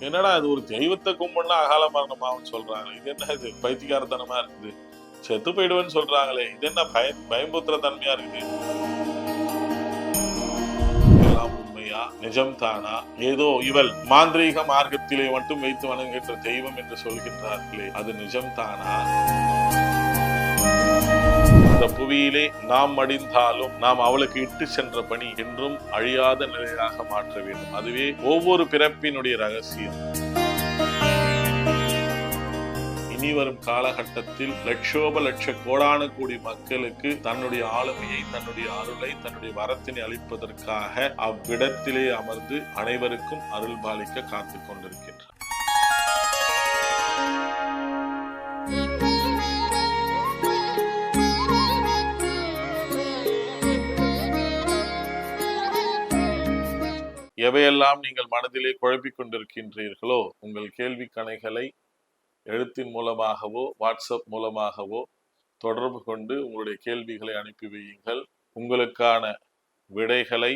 என்னடா இது, ஒரு தெய்வத்தை கும்பிடனா அகால மரணமாவும் சொல்றாங்களே, இது என்ன இது பைத்தியக்காரத்தனமா இருக்குது. செத்து போயிடுவேன்னு சொல்றாங்களே, இது என்ன பயம்புத்திர தன்மையா இருக்குது. எல்லாம் உண்மையா, நிஜம் தானா? ஏதோ இவள் மாந்திரீக மார்க்கத்திலே மட்டும் வைத்து வணங்குகின்ற தெய்வம் என்று சொல்கின்றார்களே, அது நிஜம் தானா? இந்த புவியிலே நாம் மடிந்தாலும் நாம் அவளுக்கு இட்டு சென்ற பணி என்றும் அழியாத நிலையாக மாற்ற வேண்டும். அதுவே ஒவ்வொரு பிறப்பினுடைய ரகசியம். இனி வரும் காலகட்டத்தில் லட்சோப லட்ச கோடான கோடி மக்களுக்கு தன்னுடைய ஆளுமையை, தன்னுடைய அருளை, தன்னுடைய வரத்தினை அளிப்பதற்காக அவ்விடத்திலே அமர்ந்து அனைவருக்கும் அருள் பாலிக்க காத்துக் கொண்டிருக்கின்றார். எவையெல்லாம் நீங்கள் மனதிலே குழப்பிக் கொண்டிருக்கின்றீர்களோ, உங்கள் கேள்வி கணைகளை எழுத்தின் மூலமாகவோ வாட்ஸ்அப் மூலமாகவோ தொடர்பு கொண்டு உங்களுடைய கேள்விகளை அனுப்பி வையுங்கள். உங்களுக்கான விடைகளை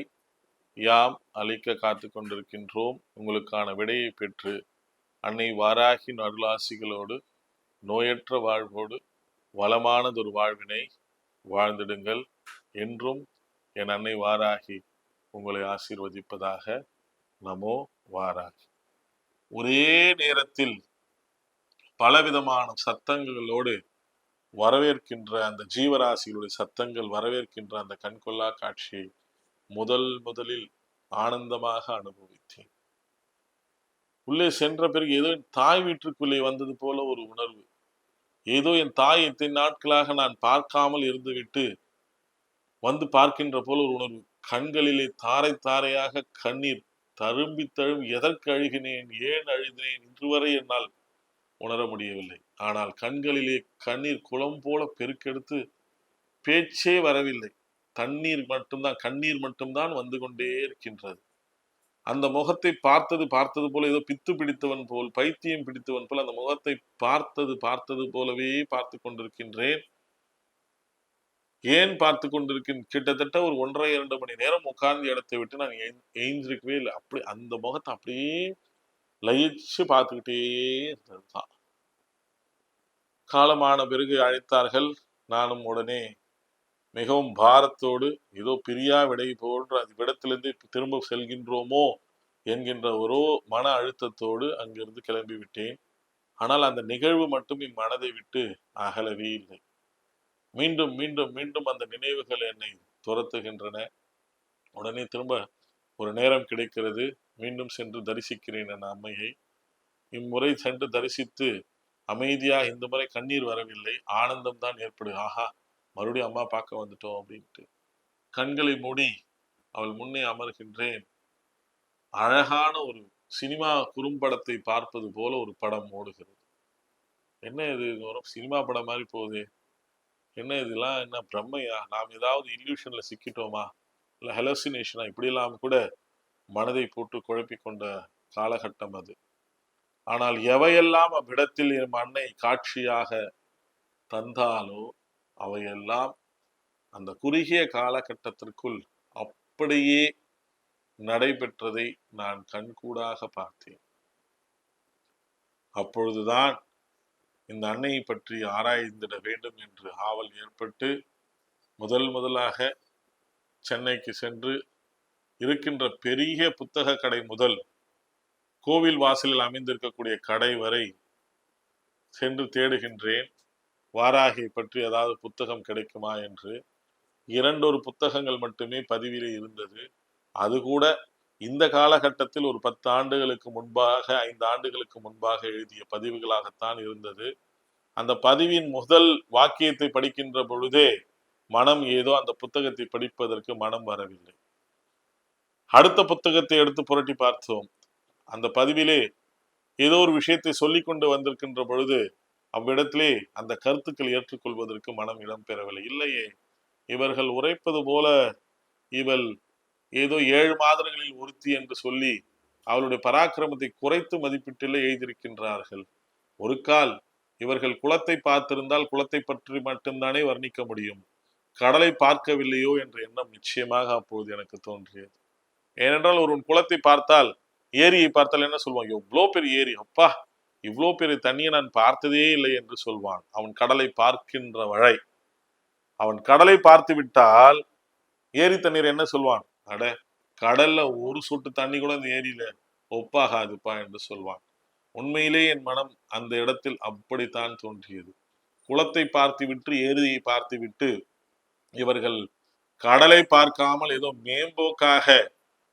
யாம் அளிக்க காத்து கொண்டிருக்கின்றோம். உங்களுக்கான விடையை பெற்று அன்னை வாராகியின் அருளாசிகளோடு நோயற்ற வாழ்வோடு வளமானதொரு வாழ்வினை வாழ்ந்திடுங்கள். என்றும் என் அன்னை வாராகி உங்களை ஆசீர்வதிப்பதாக. நமோ வாராகி. ஒரே நேரத்தில் பலவிதமான சத்தங்களோடு வரவேற்கின்ற அந்த ஜீவராசிகளுடைய சத்தங்கள் வரவேற்கின்ற அந்த கண்கொள்ளா காட்சியை முதலில் ஆனந்தமாக அனுபவித்தேன். உள்ளே சென்ற பிறகு ஏதோ என் தாய் வீட்டுக்குள்ளே வந்தது போல ஒரு உணர்வு. ஏதோ என் தாய் இத்தனை நாட்களாக நான் பார்க்காமல் இருந்துவிட்டு வந்து பார்க்கின்ற போல ஒரு உணர்வு. கண்களிலே தாரை தாரையாக கண்ணீர் தழும்பி எதற்கு அழுகினேன், ஏன் அழுதினேன் இன்று வரை என்னால் உணர முடியவில்லை. ஆனால் கண்களிலே கண்ணீர் குளம் போல பெருக்கெடுத்து பேச்சே வரவில்லை. கண்ணீர் மட்டும்தான் வந்து கொண்டே இருக்கின்றது. அந்த முகத்தை பார்த்தது போல ஏதோ பித்து பிடித்தவன் போல், பைத்தியம் பிடித்தவன் போல் அந்த முகத்தை பார்த்தது போலவே பார்த்து கொண்டிருக்கின்றேன். ஏன் பார்த்து கொண்டிருக்கேன்? கிட்டத்தட்ட ஒரு 1.5-2 மணி நேரம் உட்கார்ந்த இடத்தை விட்டு நான் எழுந்திருக்கவே இல்லை. அப்படி அந்த முகத்தை அப்படியே லயிச்சு பார்த்துக்கிட்டே இருந்ததுதான். காலமான பிறகு அழைத்தார்கள். நானும் உடனே மிகவும் பாரத்தோடு ஏதோ பிரியா விடை போன்ற அந்த விடத்திலிருந்து திரும்ப செல்கின்றோமோ என்கின்ற ஒரு மன அழுத்தத்தோடு அங்கிருந்து கிளம்பி விட்டேன். ஆனால் அந்த நிகழ்வு மட்டும் என் மனதை விட்டு அகலவே இல்லை. மீண்டும் மீண்டும் மீண்டும் அந்த நினைவுகள் என்னை துரத்துகின்றன. உடனே திரும்ப ஒரு நேரம் கிடைக்கிறது. மீண்டும் சென்று தரிசிக்கிறேன் என் அம்மையை. இம்முறை சென்று தரிசித்து அமைதியா, இந்த முறை கண்ணீர் வரவில்லை, ஆனந்தம் தான் ஏற்படுது. ஆஹா, மறுபடியும் அம்மா பார்க்க வந்துட்டோம் அப்படின்ட்டு கண்களை மூடி அவள் முன்னே அமர்கின்றேன். அழகான ஒரு சினிமா குறும்படத்தை பார்ப்பது போல ஒரு படம் ஓடுகிறது. என்ன இது, ஒரு சினிமா படம் மாதிரி போகுது, என்ன இதெல்லாம், என்ன பிரம்மையா, நாம் ஏதாவது இல்யூஷன்ல சிக்கிட்டோமா, இல்ல ஹெலோசினேஷனா, இப்படியெல்லாம் கூட மனதை போட்டு குழப்பிக் கொண்ட காலகட்டம் அது. ஆனால் எவையெல்லாம் அவ்விடத்தில் என் அன்னை காட்சியாக தந்தாலோ அவையெல்லாம் அந்த குறுகிய காலகட்டத்திற்குள் அப்படியே நடைபெற்றதை நான் கண்கூடாக பார்த்தேன். அப்பொழுதுதான் இந்த அன்னையை பற்றி ஆராய்ந்திட வேண்டும் என்று ஆவல் ஏற்பட்டு முதலாக சென்னைக்கு சென்று இருக்கின்ற பெரிய புத்தக கடை முதல் கோவில் வாசலில் அமைந்திருக்கக்கூடிய கடை வரை சென்று தேடுகின்றேன். வாராகியை பற்றி ஏதாவது புத்தகம் கிடைக்குமா என்று. 2 புத்தகங்கள் மட்டுமே பதிவிலே இருந்தது. அது கூட இந்த காலகட்டத்தில் ஒரு 10 ஆண்டுகளுக்கு முன்பாக, 5 ஆண்டுகளுக்கு முன்பாக எழுதிய பதிவுகளாகத்தான் இருந்தது. அந்த பதிவின் முதல் வாக்கியத்தை படிக்கின்ற பொழுதே மனம் ஏதோ அந்த புத்தகத்தை படிப்பதற்கு மனம் வரவில்லை. அடுத்த புத்தகத்தை எடுத்து புரட்டி பார்த்தோம். அந்த பதிவிலே ஏதோ ஒரு விஷயத்தை சொல்லிக் கொண்டு வந்திருக்கின்ற பொழுது அவ்விடத்திலே அந்த கருத்துக்கள் ஏற்றுக்கொள்வதற்கு மனம் இடம்பெறவில்லை. இல்லையே, இவர்கள் உரைப்பது போல இவள் ஏதோ 7 மாதங்களில் ஒருத்தி என்று சொல்லி அவளுடைய பராக்கிரமத்தை குறைத்து மதிப்பீட்டில் எழுதியிருக்கின்றார்கள். ஒரு கால் இவர்கள் குளத்தை பார்த்திருந்தால் குளத்தை பற்றி மட்டும்தானே வர்ணிக்க முடியும், கடலை பார்க்கவில்லையோ என்ற எண்ணம் நிச்சயமாக அப்போது எனக்கு தோன்றியது. ஏனென்றால் ஒருவன் குளத்தை பார்த்தால் ஏரியை பார்த்தால் என்ன சொல்லுவான்? இவ்வளோ பெரிய ஏரி, அப்பா இவ்வளோ பெரிய தண்ணியை நான் பார்த்ததே இல்லை என்று சொல்வான். அவன் கடலை பார்க்கின்ற வரை. அவன் கடலை பார்த்து விட்டால் ஏரி தண்ணீர் என்ன சொல்வான்? அட, கடல்ல ஒரு சொட்டு தண்ணி கூட இந்த ஏரியில ஒப்பாகாதுப்பா என்று சொல்வான். உண்மையிலே என் மனம் அந்த இடத்தில் அப்படித்தான் தோன்றியது. குளத்தை பார்த்து விட்டு ஏரியை பார்த்து விட்டு இவர்கள் கடலை பார்க்காமல் ஏதோ மேம்போக்காக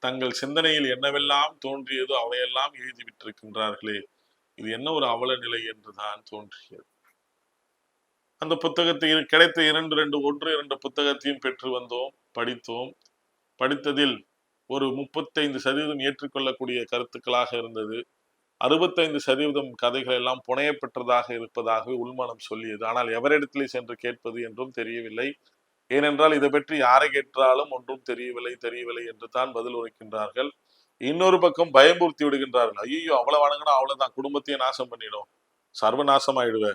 தங்கள் சிந்தனையில் என்னவெல்லாம் தோன்றியதோ அவையெல்லாம் எழுதிவிட்டிருக்கின்றார்களே, இது என்ன ஒரு அவல நிலை என்றுதான் தோன்றியது. அந்த புத்தகத்தை கிடைத்த ஒன்று இரண்டு புத்தகத்தையும் பெற்று வந்தோம், படித்தோம். படித்ததில் ஒரு 35% ஏற்றுக்கொள்ளக்கூடிய கருத்துக்களாக இருந்தது. 65% கதைகள் எல்லாம் புனைய பெற்றதாக இருப்பதாகவே உள்மனம் சொல்லியது. ஆனால் எவரிடத்திலே சென்று கேட்பது என்றும் தெரியவில்லை. ஏனென்றால் இதை பற்றி யாரை கேட்டாலும் ஒன்றும் தெரியவில்லை என்று தான் பதில் உரைக்கின்றார்கள். இன்னொரு பக்கம் பயம்பூர்த்தி விடுகின்றார்கள். ஐயோ, அவ்வளவு வணங்கினா அவ்வளவுதான், குடும்பத்தையே நாசம் பண்ணிடும், சர்வநாசம் ஆயிடுவ,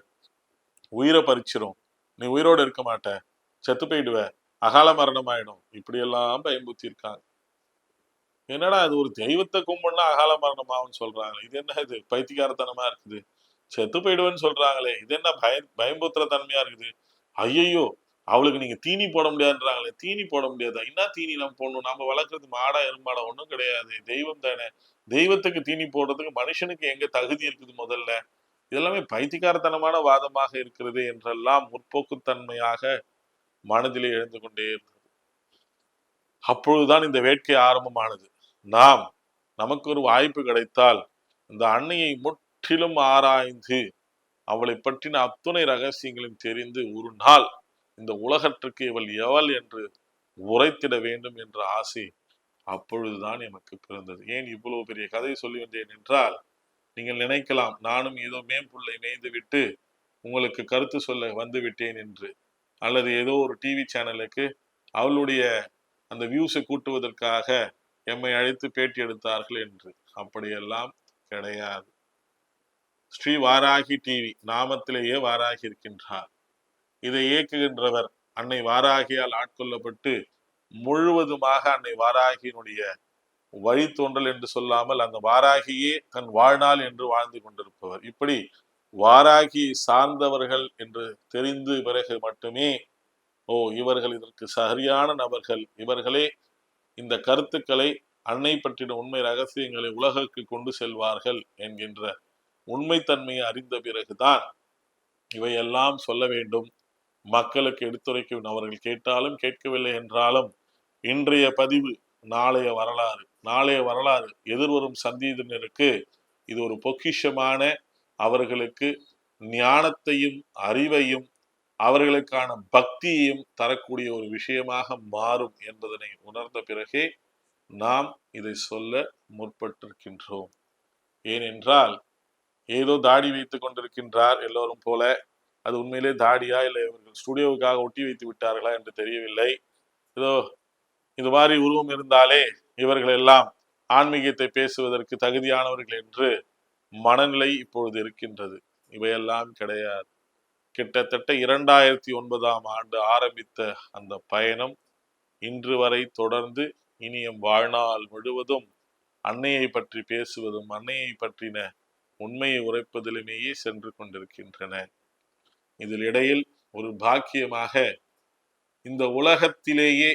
உயிரை பறிச்சிரும், நீ உயிரோடு இருக்க மாட்ட, செத்து போயிடுவ, அகால மரணம் ஆயிடும், இப்படி எல்லாம் பயம்பூர்த்தி இருக்காங்க. என்னடா இது, ஒரு தெய்வத்தை கும்பிடனா அகால மரணம் ஆகும்னு சொல்றாங்க, இது என்ன, இது பைத்தியக்காரத்தனமா இருக்குது. செத்து போயிடுவேன்னு சொல்றாங்களே, இது என்ன பயம்பூத்துற தன்மையா இருக்குது. ஐயோ, அவளுக்கு நீங்க தீனி போட முடியாதுன்றாங்களே, தீனி போட முடியாதா? என்ன தீனி நம்ம போடணும்? நம்ம வளர்க்கறது மாடா எருமாடா? ஒண்ணும் கிடையாது, தெய்வம் தானே. தெய்வத்துக்கு தீனி போடுறதுக்கு மனுஷனுக்கு எங்க தகுதி இருக்குது முதல்ல? இதெல்லாமே பைத்தியக்காரத்தனமான வாதமாக இருக்கிறது என்றெல்லாம் முற்போக்குத்தன்மையாக மனதிலே எழுந்து கொண்டே இருந்தது. அப்பொழுதுதான் இந்த வேட்கை ஆரம்பமானது. நமக்கு ஒரு வாய்ப்பு கிடைத்தால் இந்த அன்னையை முற்றிலும் ஆராய்ந்து அவளை பற்றின அத்துணை ரகசியங்களையும் தெரிந்து ஒரு நாள் இந்த உலகத்திற்கு இவள் எவள் என்று உரைத்திட வேண்டும் என்ற ஆசை அப்பொழுதுதான் எனக்கு பிறந்தது. ஏன் இவ்வளவு பெரிய கதை சொல்லி வந்தேன் என்றால், நீங்கள் நினைக்கலாம் நானும் ஏதோ மேம்புள்ளை மேய்ந்து விட்டு உங்களுக்கு கருத்து சொல்ல வந்து விட்டேன் என்று, அல்லது ஏதோ ஒரு டிவி சேனலுக்கு அவளுடைய அந்த வியூஸை கூட்டுவதற்காக எம்மை அழைத்து பேட்டி எடுத்தார்கள் என்று. அப்படியெல்லாம் கிடையாது. ஸ்ரீ வாராகி டிவி நாமத்திலேயே வாராகி இருக்கின்றார். இதை இயக்குகின்றவர் அன்னை வாராகியால் ஆட்கொள்ளப்பட்டு முழுவதுமாக அன்னை வாராகியினுடைய வழித்தோன்றல் என்று சொல்லாமல் அந்த வாராகியே தன் வாழ்நாள் என்று வாழ்ந்து கொண்டிருப்பவர். இப்படி வாராகி சார்ந்தவர்கள் என்று தெரிந்து பிறகு மட்டுமே இவர்கள் இதற்கு சரியான நபர்கள், இவர்களே இந்த கருத்துக்களை, அன்னை பற்றின உண்மை ரகசியங்களை உலகுக்கு கொண்டு செல்வார்கள் என்கின்ற உண்மைத்தன்மையை அறிந்த பிறகுதான் இவையெல்லாம் சொல்ல வேண்டும், மக்களுக்கு எடுத்துரைக்க வேண்டும். அவர்கள் கேட்டாலும் கேட்கவில்லை என்றாலும் இன்றைய பதிவு நாளைய வரலாறு எதிர்வரும் சந்ததியினருக்கு இது ஒரு பொக்கிஷமான, அவர்களுக்கு ஞானத்தையும் அறிவையும் அவர்களுக்கான பக்தியையும் தரக்கூடிய ஒரு விஷயமாக மாறும் என்பதனை உணர்ந்த பிறகே நாம் இதை சொல்ல முற்பட்டிருக்கின்றோம். ஏனென்றால் ஏதோ தாடி வைத்துக் கொண்டிருக்கின்றார் எல்லோரும் போல, அது உண்மையிலே தாடியா இல்லை இவர்கள் ஸ்டுடியோவுக்காக ஒட்டி வைத்து விட்டார்களா என்று தெரியவில்லை. ஏதோ இது மாதிரி உருவம் இருந்தாலே இவர்கள் எல்லாம் ஆன்மீகத்தை பேசுவதற்கு தகுதியானவர்கள் என்று மனநிலை இப்பொழுது இருக்கின்றது. இவையெல்லாம் கிடையாது. கிட்டத்தட்ட 2009ஆம் ஆண்டு ஆரம்பித்த அந்த பயணம் இன்று வரை தொடர்ந்து இனி எம் வாழ்நாள் முழுவதும் அன்னையை பற்றி பேசுவதும் அன்னையை பற்றின உண்மையை உரைப்பதிலுமேயே சென்று கொண்டிருக்கின்றன. இதில் இடையில் ஒரு பாக்கியமாக இந்த உலகத்திலேயே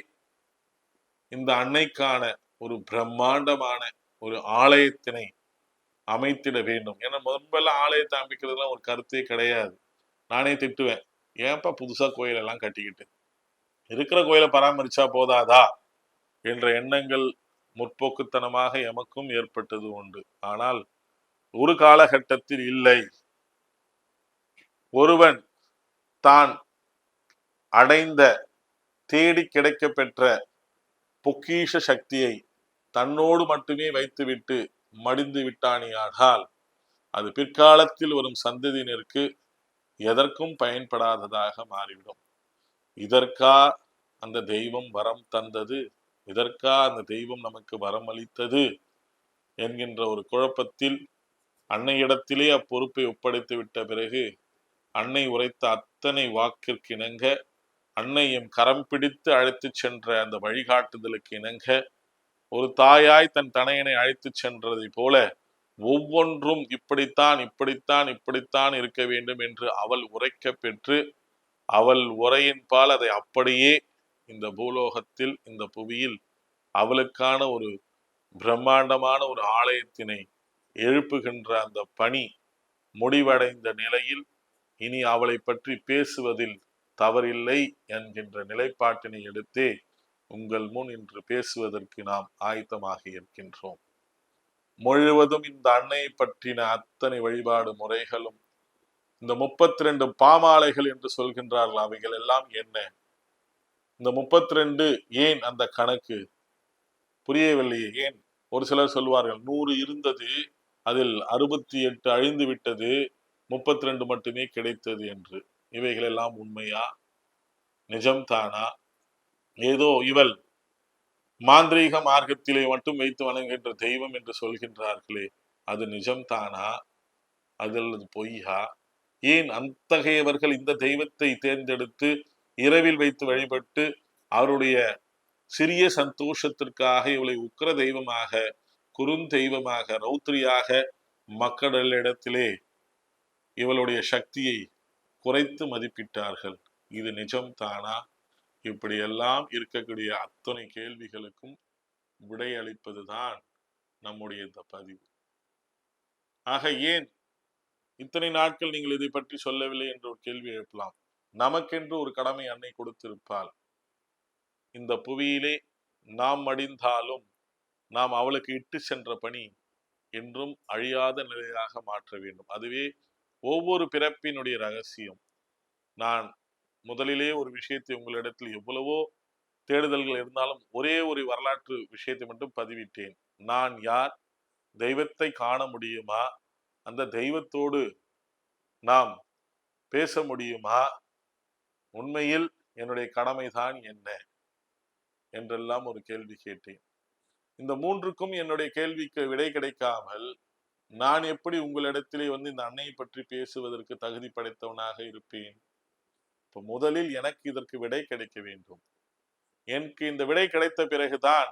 இந்த அன்னைக்கான ஒரு பிரம்மாண்டமான ஒரு ஆலயத்தினை அமைத்திட வேண்டும். ஏன்னா முன்பெல்லாம் ஆலயத்தை அமைக்கிறதுலாம் ஒரு கருத்தே கிடையாது. நானே திட்டுவேன், ஏன்பா புதுசா கோயில் எல்லாம் கட்டிக்கிட்டு, இருக்கிற கோயிலை பராமரிச்சா போதாதா என்ற எண்ணங்கள் முற்போக்குத்தனமாக எமக்கும் ஏற்பட்டது உண்டு. ஆனால் ஒரு காலகட்டத்தில் இல்லை, ஒருவன் தான் அடைந்த தேடி கிடைக்க பெற்ற பொக்கிஷ சக்தியை தன்னோடு மட்டுமே வைத்துவிட்டு மடிந்து விட்டானியானால் அது பிற்காலத்தில் வரும் சந்ததியினருக்கு எதற்கும் பயன்படாததாக மாறிவிடும். இதற்கா அந்த தெய்வம் வரம் தந்தது, இதற்கா அந்த தெய்வம் நமக்கு வரம் அளித்தது என்கின்ற ஒரு குழப்பத்தில் அன்னையிடத்திலே அப்பொறுப்பை ஒப்படைத்து விட்ட பிறகு அன்னை உரைத்த அத்தனை வாக்கிற்கு இணங்க, அன்னை எம் கரம் பிடித்து அழைத்து சென்ற அந்த வழிகாட்டுதலுக்கு இணங்க ஒரு தாயாய் தன் தனையனை அழைத்து சென்றதை போல ஒவ்வொன்றும் இப்படித்தான் இப்படித்தான் இப்படித்தான் இருக்க வேண்டும் என்று அவள் உரைக்க பெற்று அவள் உரையின்பால் அதை அப்படியே இந்த பூலோகத்தில் இந்த புவியில் அவளுக்கான ஒரு பிரம்மாண்டமான ஒரு ஆலயத்தினை எழுப்புகின்ற அந்த பணி முடிவடைந்த நிலையில் இனி அவளை பற்றி பேசுவதில் தவறில்லை என்கின்ற நிலைப்பாட்டினை எடுத்தே உங்கள் முன் இன்று பேசுவதற்கு நாம் ஆயத்தமாக இருக்கின்றோம். முழுவதும் இந்த அன்னையை பற்றின அத்தனை வழிபாடு முறைகளும் இந்த 32 பாமாலைகள் என்று சொல்கின்றார்கள், அவைகள் எல்லாம் என்ன? இந்த 32 ஏன் அந்த கணக்கு புரியவில்லையே? ஏன் ஒரு சிலர் சொல்வார்கள் 100 இருந்தது, அதில் 68 அழிந்து விட்டது, 32 மட்டுமே கிடைத்தது என்று. இவைகள் எல்லாம் உண்மையா? நிஜம்தானா? ஏதோ இவள் மாந்திரீக மார்க்கத்திலே மட்டும் வைத்து வணங்குகின்ற தெய்வம் என்று சொல்கின்றார்களே, அது நிஜம்தானா? அது பொய்யா? ஏன் அத்தகையவர்கள் இந்த தெய்வத்தை தேர்ந்தெடுத்து இரவில் வைத்து வழிபட்டு அவருடைய சிறிய சந்தோஷத்திற்காக இவளை உக்கிர தெய்வமாக, குறுந்தெய்வமாக, ரௌத்ரியாக மக்களிடத்திலே இவளுடைய சக்தியை குறைத்து மதிப்பிட்டார்கள்? இது நிஜம் தானா? இப்படியெல்லாம் இருக்கக்கூடிய அத்தனை கேள்விகளுக்கும் விடையளிப்பதுதான் நம்முடைய இந்த பதிவு. ஆக ஏன் இத்தனை நாட்கள் நீங்கள் இதை பற்றி சொல்லவில்லை என்ற ஒரு கேள்வி எழுப்பலாம். நமக்கென்று ஒரு கடமை அன்னை கொடுத்திருப்பாள். இந்த புவியிலே நாம் மடிந்தாலும் நாம் அவளுக்கு இட்டு சென்ற பணி என்றும் அழியாத நிலையாக மாற்ற வேண்டும். அதுவே ஒவ்வொரு பிறப்பினுடைய ரகசியம். நான் முதலிலே ஒரு விஷயத்தை உங்களிடத்தில் எவ்வளவோ தேடுதல்கள் இருந்தாலும் ஒரே ஒரு வரலாற்று விஷயத்தை மட்டும் பதிவிட்டேன். நான் யார்? தெய்வத்தை காண முடியுமா? அந்த தெய்வத்தோடு நாம் பேச முடியுமா? உண்மையில் என்னுடைய கடமைதான் என்ன என்றெல்லாம் ஒரு கேள்வி கேட்டேன். இந்த மூன்றுக்கும் என்னுடைய கேள்விக்கு விடை கிடைக்காமல் நான் எப்படி உங்களிடத்திலே இந்த அன்னையை பற்றி பேசுவதற்கு தகுதி படைத்தவனாக இருப்பேன்? இப்ப முதலில் எனக்கு இதற்கு விடை கிடைக்க வேண்டும். எனக்கு இந்த விடை கிடைத்த பிறகுதான்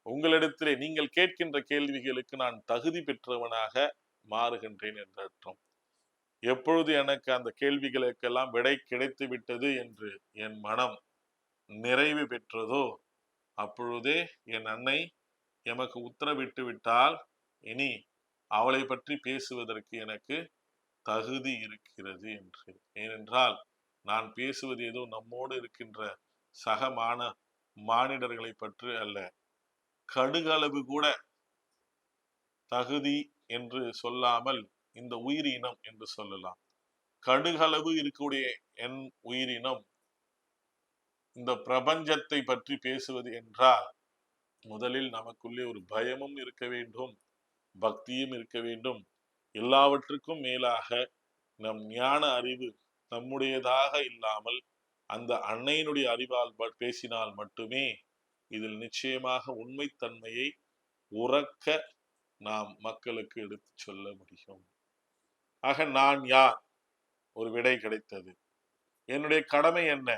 உங்களிடத்திலே நீங்கள் கேட்கின்ற கேள்விகளுக்கு நான் தகுதி பெற்றவனாக மாறுகின்றேன் என்ற அர்த்தம். எப்பொழுது எனக்கு அந்த கேள்விகளுக்கெல்லாம் விடை கிடைத்து விட்டது என்று என் மனம் நிறைவு பெற்றதோ அப்பொழுதே என் அன்னை எமக்கு உத்தரவிட்டு விட்டால் இனி அவளை பற்றி பேசுவதற்கு எனக்கு தகுதி இருக்கிறது என்று. ஏனென்றால் நான் பேசுவது ஏதோ நம்மோடு இருக்கின்ற சக மானிடர்களை பற்றி அல்ல. கடுகளவு கூட தகுதி என்று சொல்லாமல் இந்த உயிரினம் என்று சொல்லலாம். கடுகளவு இருக்கக்கூடிய என் உயிரினம் இந்த பிரபஞ்சத்தை பற்றி பேசுவது என்றால் முதலில் நமக்குள்ளே ஒரு பயமும் இருக்க வேண்டும், பக்தியும் இருக்க வேண்டும். எல்லாவற்றுக்கும் மேலாக நம் ஞான அறிவு நம்முடையதாக இல்லாமல் அந்த அன்னையினுடைய அறிவால் பேசினால் மட்டுமே இதில் நிச்சயமாக உண்மைத்தன்மையை உறக்க நாம் மக்களுக்கு எடுத்து சொல்ல முடியும். ஆக நான் யார்? ஒரு விடை கிடைத்தது. என்னுடைய கடமை என்ன?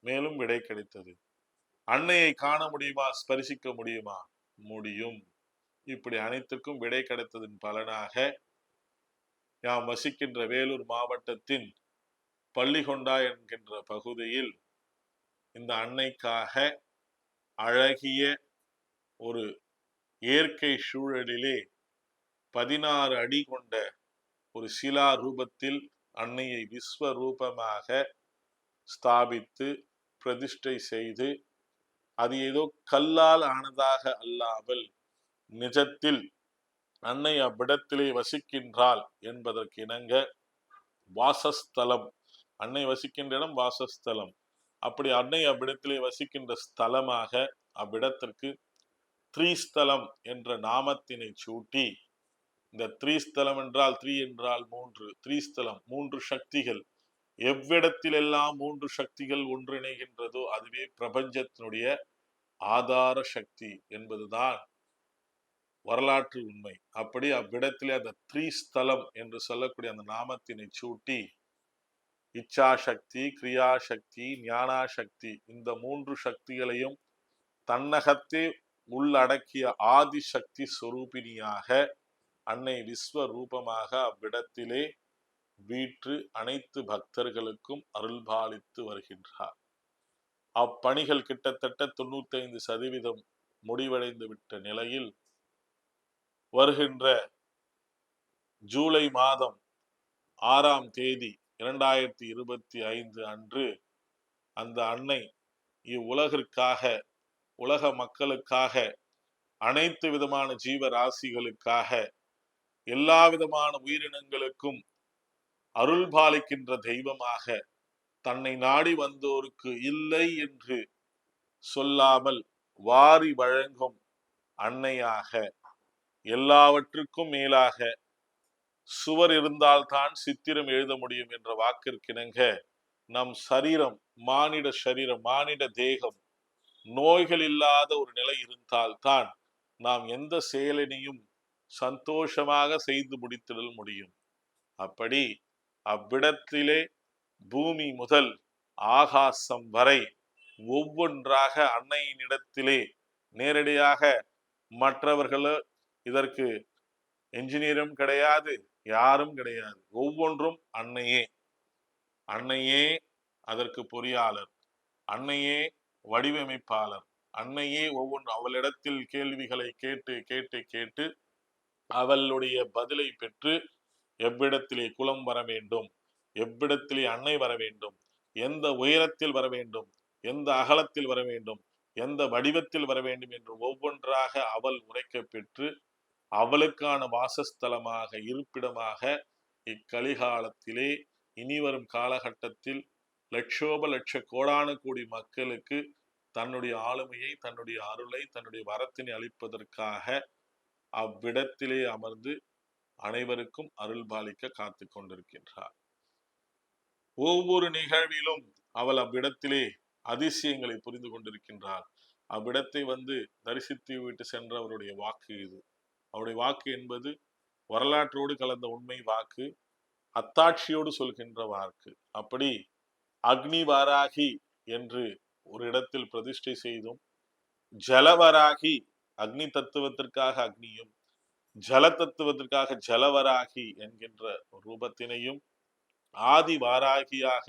மேலும் விடை கிடைத்தது. அன்னையை காண முடியுமா? ஸ்பரிசிக்க முடியுமா? முடியும். இப்படி அனைத்துக்கும் விடை கிடைத்ததன் பலனாக நாம் வசிக்கின்ற வேலூர் மாவட்டத்தின் பள்ளிகொண்டா என்கின்ற பகுதியில் இந்த அன்னைக்காக அழகிய ஒரு இயற்கை சூழலிலே 16 அடி கொண்ட ஒரு சிலா ரூபத்தில் அன்னையை விஸ்வரூபமாக ஸ்தாபித்து பிரதிஷ்டை செய்து, அது ஏதோ கல்லால் ஆனதாக அல்லாமல் நிஜத்தில் அன்னை அவ்விடத்திலே வசிக்கின்றாள் என்பதற்கு இணங்க வாசஸ்தலம், அன்னை வசிக்கின்ற இடம் வாசஸ்தலம். அப்படி அன்னை அவ்விடத்திலே வசிக்கின்ற ஸ்தலமாக அவ்விடத்திற்கு த்ரீஸ்தலம் என்ற நாமத்தினை சூட்டி, இந்த த்ரீஸ்தலம் என்றால் 3 என்றால் 3, த்ரீஸ்தலம் 3 சக்திகள். எவ்விடத்திலெல்லாம் 3 சக்திகள் ஒன்றிணைகின்றதோ அதுவே பிரபஞ்சத்தினுடைய ஆதார சக்தி என்பதுதான் வரலாற்று உண்மை. அப்படி அவ்விடத்திலே அந்த த்ரீஸ்தலம் என்று சொல்லக்கூடிய அந்த நாமத்தினை சூட்டி இச்சா சக்தி, கிரியா சக்தி, ஞானா சக்தி, இந்த 3 சக்திகளையும் தன்னகத்தே உள்ளடக்கிய ஆதிசக்தி சொரூபிணியாக அன்னை விஸ்வரூபமாக அவ்விடத்திலே வீற்று அனைத்து பக்தர்களுக்கும் அருள்பாலித்து வருகின்றார். அப்பணிகள் கிட்டத்தட்ட 95% முடிவடைந்து விட்ட நிலையில் வருகின்ற ஜூலை மாதம் 6ஆம் தேதி 2025 அன்று அந்த அன்னை இவ்வுலகிற்காக, உலக மக்களுக்காக, அனைத்து விதமான ஜீவராசிகளுக்காக, எல்லா விதமான உயிரினங்களுக்கும் அருள் பாலிக்கின்ற தெய்வமாக, தன்னை நாடி வந்தோருக்கு இல்லை என்று சொல்லாமல் வாரி வழங்கும் அன்னையாக, எல்லாவற்றுக்கும் மேலாக சுவர் இருந்தால்தான் சித்திரம் எழுத முடியும் என்ற வாக்கிற்கிணங்க நம் சரீரம், மானிட சரீரம், மானிட தேகம் நோய்கள் இல்லாத ஒரு நிலை இருந்தால்தான் நாம் எந்த செயலினையும் சந்தோஷமாக செய்து முடித்திட முடியும். அப்படி அவ்விடத்திலே பூமி முதல் ஆகாசம் வரை ஒவ்வொன்றாக அன்னையினிடத்திலே நேரடியாக மற்றவர்களோ இதற்கு என்ஜினியரும் கிடையாது, யாரும் கிடையாது. ஒவ்வொன்றும் அன்னையே. அன்னையே அதற்கு பொறியாளர், அன்னையே வடிவமைப்பாளர், அன்னையே ஒவ்வொன்று அவளிடத்தில் கேள்விகளை கேட்டு கேட்டு கேட்டு அவளுடைய பதிலை பெற்று எவ்விடத்திலே குலம் வர வேண்டும், எவ்விடத்திலே அன்னை வர வேண்டும், எந்த உயரத்தில் வர வேண்டும், எந்த அகலத்தில் வர வேண்டும், எந்த வடிவத்தில் வர வேண்டும் என்று ஒவ்வொன்றாக அவள் உரைக்க பெற்று அவளுக்கான வாசஸ்தலமாக, இருப்பிடமாக இக்கலிகாலத்திலே இனிவரும் காலகட்டத்தில் லட்சோப லட்ச கோடான கோடி மக்களுக்கு தன்னுடைய ஆளுமையை, தன்னுடைய அருளை, தன்னுடைய வரத்தினை அளிப்பதற்காக அவ்விடத்திலே அமர்ந்து அனைவருக்கும் அருள் பாலிக்க காத்து கொண்டிருக்கின்றார். ஒவ்வொரு நிகழ்விலும் அவள் அவ்விடத்திலே அதிசயங்களை புரிந்து கொண்டிருக்கின்றார். அவ்விடத்தை தரிசித்து விட்டு சென்றவருடைய வாக்கு இது. அவருடைய வாக்கு என்பது வரலாற்றோடு கலந்த உண்மை வாக்கு, அத்தாட்சியோடு சொல்கின்ற வாக்கு. அப்படி அக்னி வாராகி என்று ஒரு இடத்தில் பிரதிஷ்டை செய்தும், ஜலவராகி அக்னி தத்துவத்திற்காக அக்னியும், ஜல தத்துவத்திற்காக ஜலவராகி என்கின்ற ரூபத்தினையும், ஆதி வாராகியாக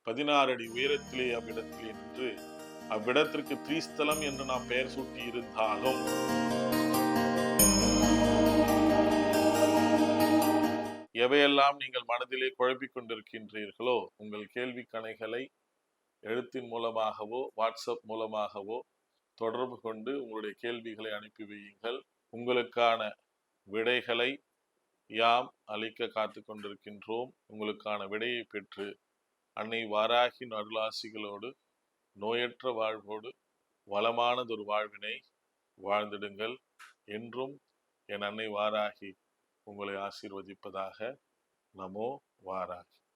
16 அடி உயரத்திலே அவ்விடத்திலே நின்று அவ்விடத்திற்கு திரிஸ்தலம் என்று நாம் பெயர் சூட்டி இருந்தாலும் எவையெல்லாம் நீங்கள் மனதிலே குழப்பிக் கொண்டிருக்கின்றீர்களோ உங்கள் கேள்வி கணைகளை எழுத்தின் மூலமாகவோ வாட்ஸ்அப் மூலமாகவோ தொடர்பு கொண்டு உங்களுடைய கேள்விகளை அனுப்பி வையுங்கள். உங்களுக்கான விடைகளை யாம் அளிக்க காத்து கொண்டிருக்கின்றோம். உங்களுக்கான விடையை பெற்று அன்னை வாராகி அருளாசிகளோடு நோயற்ற வாழ்வோடு வளமானதொரு வாழ்வினை வாழ்ந்திடுங்கள். என்றும் என் அன்னை வாராகி உங்களை ஆசீர்வதிப்பதாக. நமோ வாராகி.